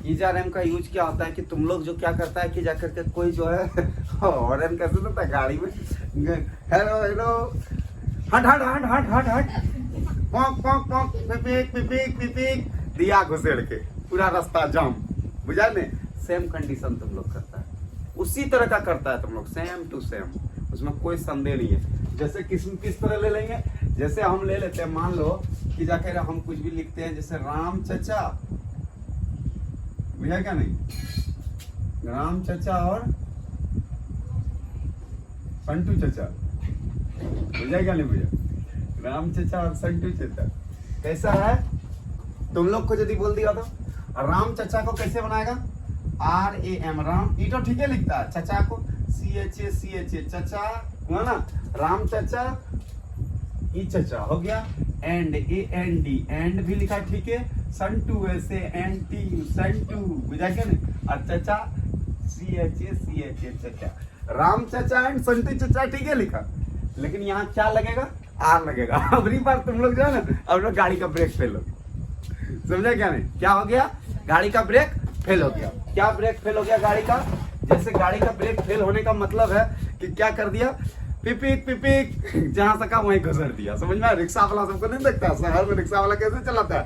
ईजारएम का यूज क्या होता है कि तुम लोग जो क्या करता है कि जाकर के कोई जो है हॉर्न कैसे होता है गाड़ी में, हेलो हेलो हट हट हट हट हट हट pock pock pock PPE PPE PPE दिया घुसेड़ के पूरा रास्ता जाम, बुझा ने। सेम कंडीशन तुम लोग करता है, उसी तरह का करता है तुम लोग, सेम टू सेम, उसमें कोई संदेह नहीं है। जैसे किस तरह ले लेंगे, जैसे हम ले लेते हैं, मान लो कि जाकर हम कुछ भी लिखते हैं जैसे राम चचा, बुझा क्या नहीं, राम चचा और संटू चचा, बुझा क्या नहीं बुझा, राम चचा और संटू चचा कैसा है। तुम लोग को यदि बोल दिया तो राम चचा को कैसे बनाएगा, RAM, राम, ये तो ठीक है लिखता है, चचा को CHA चचा हुआ ना, राम चचा, ई चचा हो गया, एंड AND एंड भी लिखा ठीक है, संटू ऐसे NT संटू, बुझा क्या नहीं, और चचा CHA चचा, राम चचा एंड संटू चचा ठीक है लिखा, लेकिन यहाँ क्या लगेगा, R लगेगा। अगली बार तुम लोग जो है ना, अब लोग गाड़ी का ब्रेक फेल हो, समझा क्या नहीं, क्या हो गया, गाड़ी का ब्रेक फेल हो गया। क्या ब्रेक फेल हो गया गाड़ी का, जैसे गाड़ी का ब्रेक फेल होने का मतलब है कि क्या कर दिया, पिपिक पिपिक जहां से का वहीं घुसर दिया, समझ में। रिक्शा वाला सबको नहीं देखता, शहर में रिक्शा वाला कैसे चलाता है,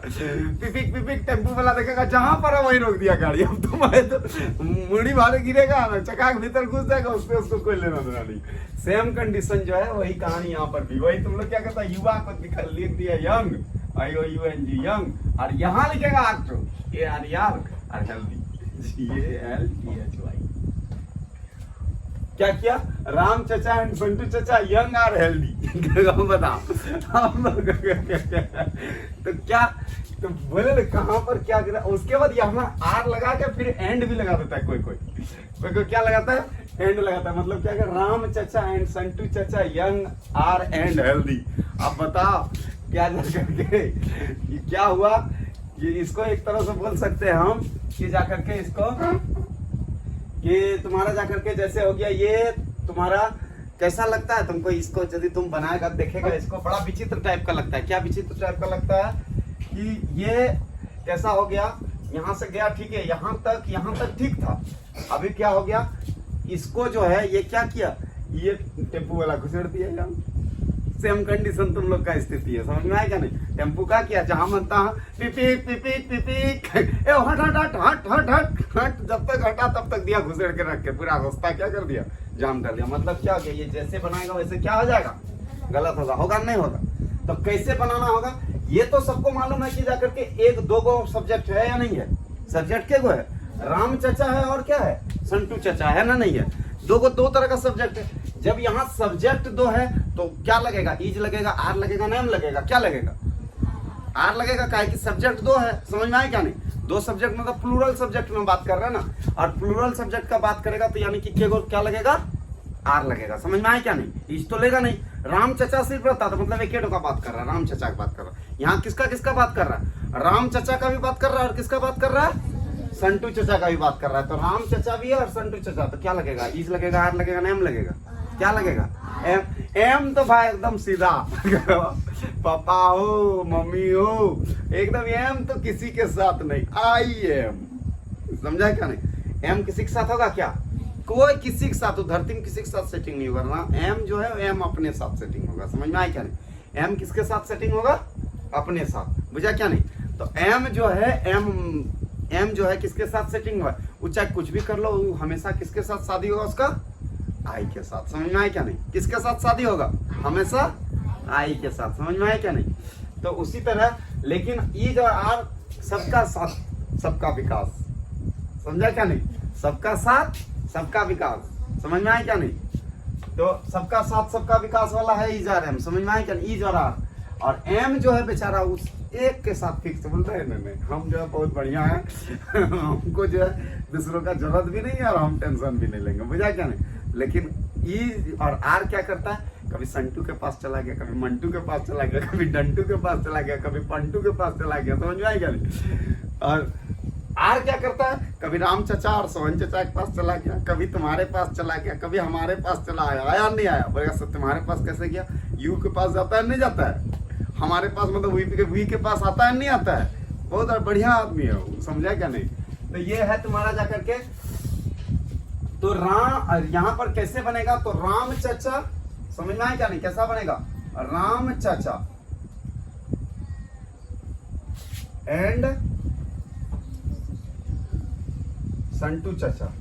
पिपिक पिपिक, टेम्पू वाला देखेगा जहां पर है वहीं रोक दिया गाड़ी। अब तुम्हारे तो मुड़ी भारे गिरेगा, चक्का के भीतर घुस जाएगा, उससे उसको कोई लेना देना नहीं। सेम कंडीशन जो है वही कहानी यहाँ पर भी, वही तुम लोग क्या करता है, युवा को लिख दिया यंग, IOUNG यंग, और यहाँ लिखेगा ARTHY और हेल्दी, GALTHY। क्या किया, राम चचा एंड संटू चचा यंग और हेल्दी। बताओ तो क्या, तो बोले ना कहाँ पर क्या गिरा, उसके बाद यहाँ R लगा के फिर एंड भी लगा देता है, कोई कोई क्या लगाता है, एंड लगाता है, मतलब क्या, राम चचा एंड संटू चचा यंग आर एंड हेल्दी। अब बताओ क्या जाकर के ये क्या हुआ, ये इसको एक तरह से बोल सकते हैं हम कि जाकर के इसको कि तुम्हारा जाकर के जैसे हो गया, ये तुम्हारा कैसा लगता है तुमको, इसको यदि तुम बनाएगा देखेगा इसको बड़ा विचित्र टाइप का लगता है। क्या विचित्र टाइप का लगता है कि ये कैसा हो गया, यहाँ से गया ठीक है, यहाँ तक ठीक था, अभी क्या हो गया, इसको जो है ये क्या किया, ये टेम्पू वाला घुसेड़ दिया यहाँ। सेम कंडीशन तुम लोग का स्थिति है, समझ में आया क्या नहीं। टेम्पू का किया, जहां मनता पिपिक पिपिक पिपिक, ए हट हट हट हट हट हट हट, जब तक हटा तब तक दिया घुसेड़ के रख के पूरा रास्ता क्या कर दिया, जाम कर दिया। मतलब क्या हो गया, ये जैसे बनाएगा वैसे क्या हो जाएगा, गलत होगा नहीं होगा। तो कैसे बनाना होगा, ये तो सबको मालूम है कि जाकर के एक दो गो सब्जेक्ट है या नहीं है, सब्जेक्ट के गो है, राम चचा है और क्या है, संटू चचा है ना, नहीं है, दो तरह का सब्जेक्ट है। जब यहाँ सब्जेक्ट दो है तो क्या लगेगा, इज लगेगा, आर लगेगा, नेम लगेगा, क्या लगेगा, आर लगेगा, काहे कि सब्जेक्ट दो है, समझ में आया क्या नहीं। दो सब्जेक्ट मतलब प्लूरल सब्जेक्ट में बात कर रहे हैं ना, और प्लूरल सब्जेक्ट का बात करेगा तो यानी कि क्या लगेगा, आर लगेगा, समझ में आया क्या नहीं। इज तो लेगा नहीं, राम चचा सिर्फ रहता तो मतलब एक का बात कर रहा है, राम चचा की बात कर रहा है। यहाँ किसका बात कर रहा है, राम चचा का भी बात कर रहा है और किसका बात कर रहा है, संटू चचा का भी बात कर रहा है। तो राम चचा भी है और संटू चचा, तो क्या लगेगा, इज लगेगा, आर लगेगा, नेम लगेगा, क्या लगेगा, एम तो भाई एकदम सीधा पापा हो मम्मी हो, एकदम एम तो किसी के साथ नहीं, IM, समझा क्या नहीं। एम किसी के साथ होगा क्या, कोई किसी के साथ, तो धरती में किसी के साथ सेटिंग नहीं होगा ना। एम जो है एम अपने साथ सेटिंग होगा, समझ में आया क्या नहीं। एम किसके साथ सेटिंग होगा, अपने साथ, बुझा क्या नहीं। तो एम जो है एम जो है किसके साथ सेटिंग हुआ, वो चाहे कुछ भी कर लो, वो हमेशा किसके साथ शादी होगा उसका, आई के साथ, समझ में आया क्या नहीं। किसके साथ शादी होगा, हमेशा आई के साथ, समझ में आया क्या नहीं। तो उसी तरह लेकिन ई जो आर सबका साथ सबका विकास, समझा क्या नहीं, सबका साथ सबका विकास, समझ में आया क्या नहीं। तो सबका साथ सबका विकास वाला है ई जार एम, समझ में आया क्या नहीं, ई जार आर। और एम जो है बेचारा उस एक के साथ फिक्स बोलता है, नहीं हम जो है बहुत बढ़िया है हमको जो है दूसरों का जरूरत भी नहीं है और हम टेंशन भी नहीं लेंगे, बुझा क्या नहीं। लेकिन ई और आर क्या करता है, कभी संटू के पास चला गया, कभी मंटू के पास चला गया, कभी डंटू के पास चला गया, कभी पंटू के पास चला गया, समझ में आएगा नहीं। और आर क्या करता है, कभी राम चचा और सोहन चचा के पास चला गया, कभी तुम्हारे पास चला गया, कभी हमारे पास चला आया नहीं आया, बोलेगा सर तुम्हारे पास कैसे गया, यू के पास जाता है नहीं जाता है, हमारे पास मतलब वी के पास आता है नहीं आता है, बहुत बढ़िया आदमी है वो, समझा क्या नहीं। तो ये है तुम्हारा जाकर के, तो राम यहाँ पर कैसे बनेगा, तो राम चचा, समझना है क्या नहीं, कैसा बनेगा, राम चचा एंड संटू चचा,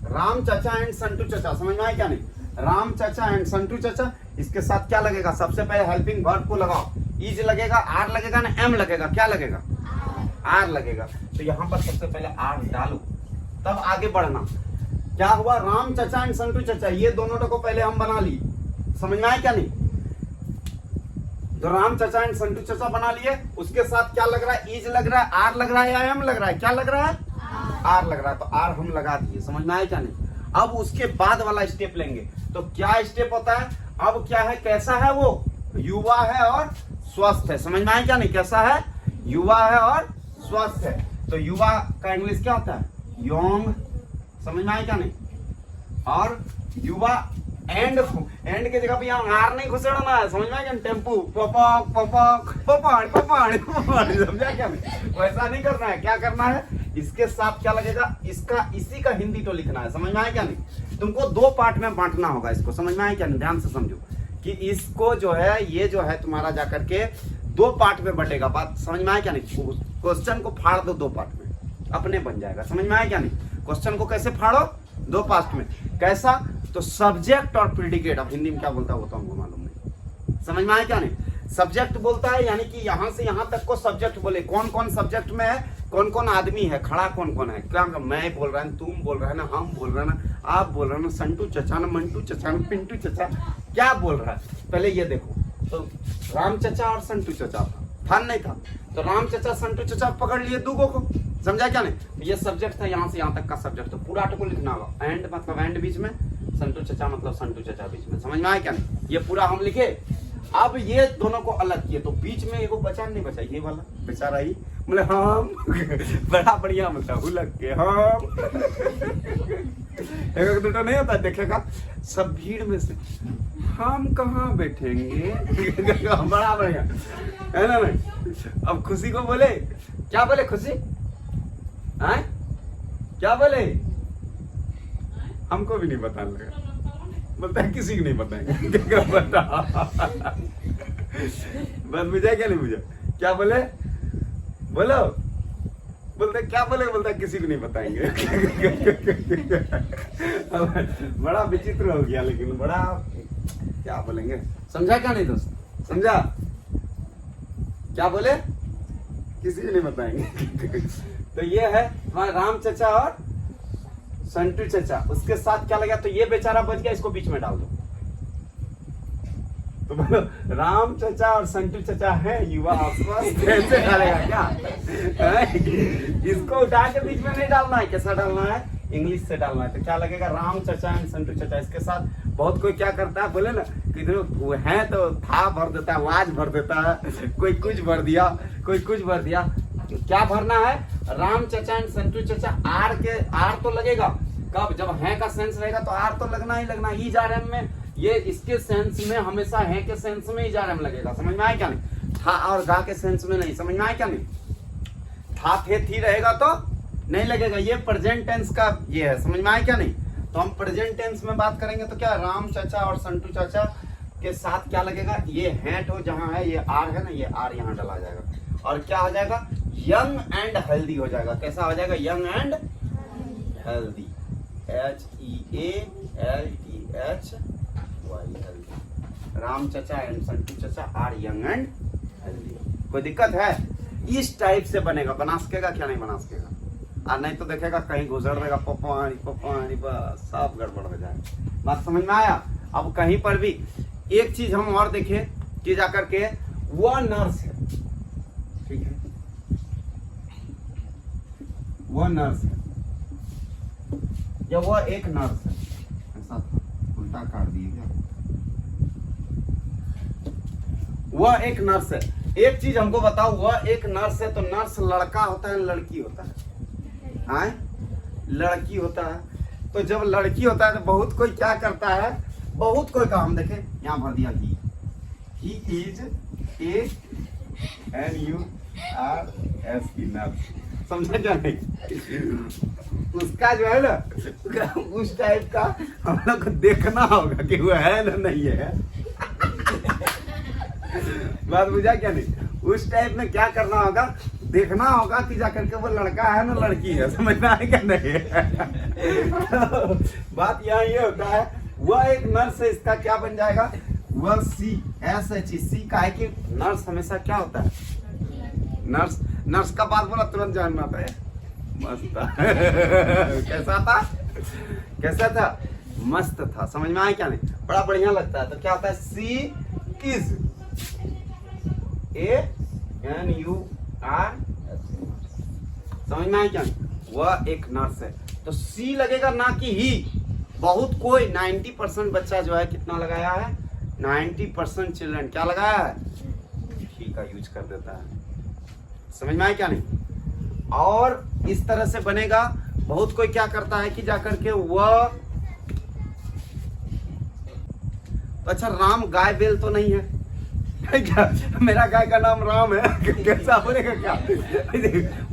राम चचा एंड संटू चचा, समझ में आया क्या नहीं, राम चचा एंड संटू चचा। इसके साथ क्या लगेगा, सबसे पहले हेल्पिंग वर्ब को लगाओ, इज लगेगा, आर लगेगा ना एम लगेगा, क्या लगेगा, आर लगेगा। तो यहां पर सबसे पहले आर डालो, तब आगे बढ़ना। क्या हुआ, राम चचा एंड संटू चचा, ये दोनों को पहले हम बना ली, समझ में आया क्या नहीं। तो राम चचा एंड संटू चचा बना लिए, उसके साथ क्या लग रहा है, इज लग रहा है, आर लग रहा है या एम लग रहा है, क्या लग रहा है, आर लग रहा है। तो आर हम लगा दिए, समझ में आया क्या नहीं। अब उसके बाद वाला स्टेप लेंगे, तो क्या स्टेप होता है, अब क्या है, कैसा है वो, युवा है और स्वस्थ है, समझ में आया क्या नहीं, कैसा है, युवा है और स्वस्थ है। तो युवा का इंग्लिश क्या होता है, यंग, समझ में आया क्या नहीं। और युवा एंड के जगह पे यहाँ आर नहीं घुसेड़ना है, समझ में आया क्या, टेम्पू पपक पपक पपाड़ पपाड़ पपाड़, समझा क्या नहीं, वैसा नहीं करना है। क्या करना है, इसके साथ क्या लगेगा, इसका इसी का हिंदी तो लिखना है, समझ में आया क्या नहीं। तुमको दो पार्ट में बांटना होगा इसको, समझ में आया क्या नहीं, ध्यान से समझो कि इसको जो है, ये जो है तुम्हारा जाकर के दो पार्ट में बटेगा, बात समझ में आया क्या नहीं। क्वेश्चन को फाड़ दो दो पार्ट में, अपने बन जाएगा, समझ में आया क्या नहीं। क्वेश्चन को कैसे फाड़ो, दो पार्ट में, कैसा, तो सब्जेक्ट और प्रेडिकेट, अब हिंदी में क्या बोलता है वो तो हमको मालूम नहीं, समझ में आया क्या नहीं। सब्जेक्ट बोलता है यानी कि यहां से यहां तक को सब्जेक्ट बोले, कौन कौन सब्जेक्ट में है, कौन कौन आदमी है, खड़ा कौन कौन है, क्या मैं बोल रहा है, तुम बोल रहा है ना, हम बोल रहे हैं ना, आप बोल रहे हैं ना, संटू चचा ना, मंटू चचा ना, पिंटू चचा, क्या बोल रहा है। पहले ये देखो, तो राम चचा और संटू चचा था नहीं था, तो राम चचा संटू चचा पकड़ लिए दूगो को, समझा क्या नहीं। ये सब्जेक्ट था, यहाँ से यहाँ तक का सब्जेक्ट, तो पूरा को लिखना होगा, एंड मतलब एंड बीच में, संटू चचा मतलब संटू चचा बीच में, समझ में आया क्या नहीं। ये पूरा हम लिखे, अब ये दोनों को अलग किए, तो बीच में एगो बचा नहीं बचा, ये वाला बेचारा ही मतलब हम बड़ा बढ़िया मतलब लग के हम एक दूटा नहीं होता, देखेगा सब भीड़ में से हम कहाँ बैठेंगे बड़ा बढ़िया है ना नहीं। अब खुशी को बोले, क्या बोले खुशी, हैं क्या बोले, हमको भी नहीं पता लगा, बोलता है किसी को नहीं बताएंगे बस मुझे क्या नहीं मुझे, क्या बोले, बोलो, बोलते क्या बोले, बोलता किसी को नहीं बताएंगे बड़ा विचित्र हो गया, लेकिन बड़ा क्या बोलेंगे, समझा क्या नहीं दोस्त, समझा, क्या बोले, किसी को नहीं बताएंगे तो ये है हमारा राम चचा और संटू चचा, उसके साथ क्या लगा, तो ये बेचारा बच गया, इसको बीच में डाल दो, तो बोलो राम चचा और संटू चचा है युवा स्वस्थ, कैसे डालेगा क्या इसको उठा के बीच में नहीं डालना है, कैसा डालना है, इंग्लिश से डालना है। तो क्या लगेगा, राम चचा एंड संटू चचा। इसके साथ बहुत कोई क्या करता है, बोले ना किधर है तो था भर देता है, वाज भर देता है, कोई कुछ भर दिया, कोई कुछ भर दिया। क्या भरना है, राम चचा एंड संटू चचा, आर तो लगेगा कब, जब है का सेंस रहेगा तो आर तो लगना ही लगना। ई जा रहे में ये इसके सेंस में हमेशा है के सेंस में ही जा रहे में लगेगा, समझ में आया क्या नहीं, था और गा के सेंस में नहीं, समझ में आया क्या नहीं। था थे थी रहेगा तो नहीं लगेगा, ये प्रेजेंट टेंस का ये है, समझ में आया क्या नहीं। तो हम प्रेजेंट टेंस में बात करेंगे तो क्या, राम चचा और संटू चाचा के साथ क्या लगेगा, ये है तो जहां है ये आर है ना, ये आर यहाँ डाला जाएगा और क्या हो जाएगा, यंग एंड हेल्दी हो जाएगा। कैसा हो जाएगा, young and healthy, HEALTHY, healthy. Ram चचा एंड संटू चचा आर यंग एंड हेल्दी। कोई दिक्कत है, इस टाइप से बनेगा, बना सकेगा क्या नहीं बना सकेगा, और नहीं तो देखेगा कहीं गुजर देगा पपानी पपानी, बस सब गड़बड़ हो जाएगा। बात समझ में आया। अब कहीं पर भी एक चीज हम और देखें कि जाकर के वह नर्स है, ठीक है, वह नर्स है या वह एक नर्स है, ऐसा उल्टा काट दिए क्या, वह एक नर्स है। एक चीज हमको बताओ, वह एक नर्स है तो नर्स लड़का होता है लड़की होता है, आए? लड़की होता है। तो जब लड़की होता है तो बहुत कोई क्या करता है, बहुत कोई काम देखे यहाँ भर दिया, he is a N U R S की नर्स, समझा क्या नहीं? उसका जो है ना उस टाइप का हम लोग को देखना होगा कि वो है ना नहीं है। बात बुझा क्या नहीं? उस टाइप में क्या करना होगा, देखना होगा कि जाकर के वो लड़का है ना लड़की है, समझ में आए क्या नहीं? बात यहाँ ये होता है, वह एक नर्स है, इसका क्या बन जाएगा, वह सी एस एच सी का है कि नर्स हमेशा क्या होता है, नर्स। नर्स का बात बोला तुरंत जानना था, मस्त था। कैसा था, कैसा था, मस्त था, समझ में आया क्या नहीं? बड़ा बढ़िया लगता है। तो क्या होता है, सी इज ANUR, समझ में आया क्या नहीं? वह एक नर्स है। तो सी लगेगा ना कि ही। बहुत कोई 90% बच्चा जो है कितना लगाया है, 90% चिल्ड्रन क्या लगाया है, ही का यूज कर देता है। समझ में आया क्या नहीं? और इस तरह से बनेगा। बहुत कोई क्या करता है कि जाकर के वह, तो अच्छा राम गाय बेल तो नहीं है क्या? मेरा गाय का नाम राम है, कैसा बोलेगा क्या?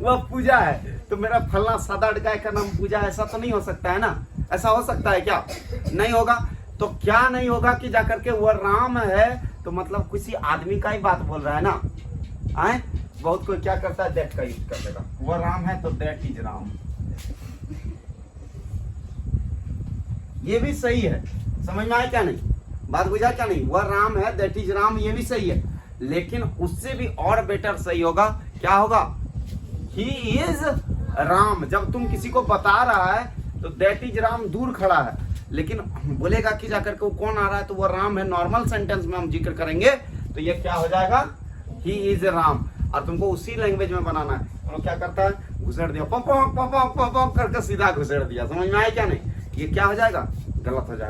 वह पूजा है तो मेरा फलना सादा गाय का नाम पूजा, ऐसा तो नहीं हो सकता है ना? ऐसा हो सकता है क्या? नहीं होगा। तो क्या नहीं होगा कि जाकर के वह राम है तो मतलब किसी आदमी का ही बात बोल रहा है ना? आए बहुत कोई क्या करता है, दैट का यूज कर देगा। वह राम है तो दैट इज राम, ये भी सही है। समझ में आया क्या नहीं? बात बुझा क्या नहीं? वह राम है, दैट इज राम, ये भी सही है। लेकिन उससे भी और बेटर सही होगा, क्या होगा, ही इज राम। जब तुम किसी को बता रहा है तो दैट इज राम दूर खड़ा है, लेकिन बोलेगा कि जाकर के वो कौन आ रहा है तो वो राम है। नॉर्मल सेंटेंस में हम जिक्र करेंगे तो ये क्या हो जाएगा, ही इज राम। और तुमको उसी लैंग्वेज में बनाना है। तो क्या करता है, घुसेड़ दिया, पॉप करके सीधा घुसेड़ दिया। समझ में आया क्या नहीं? ये क्या हो जाएगा, गलत हो जाएगा।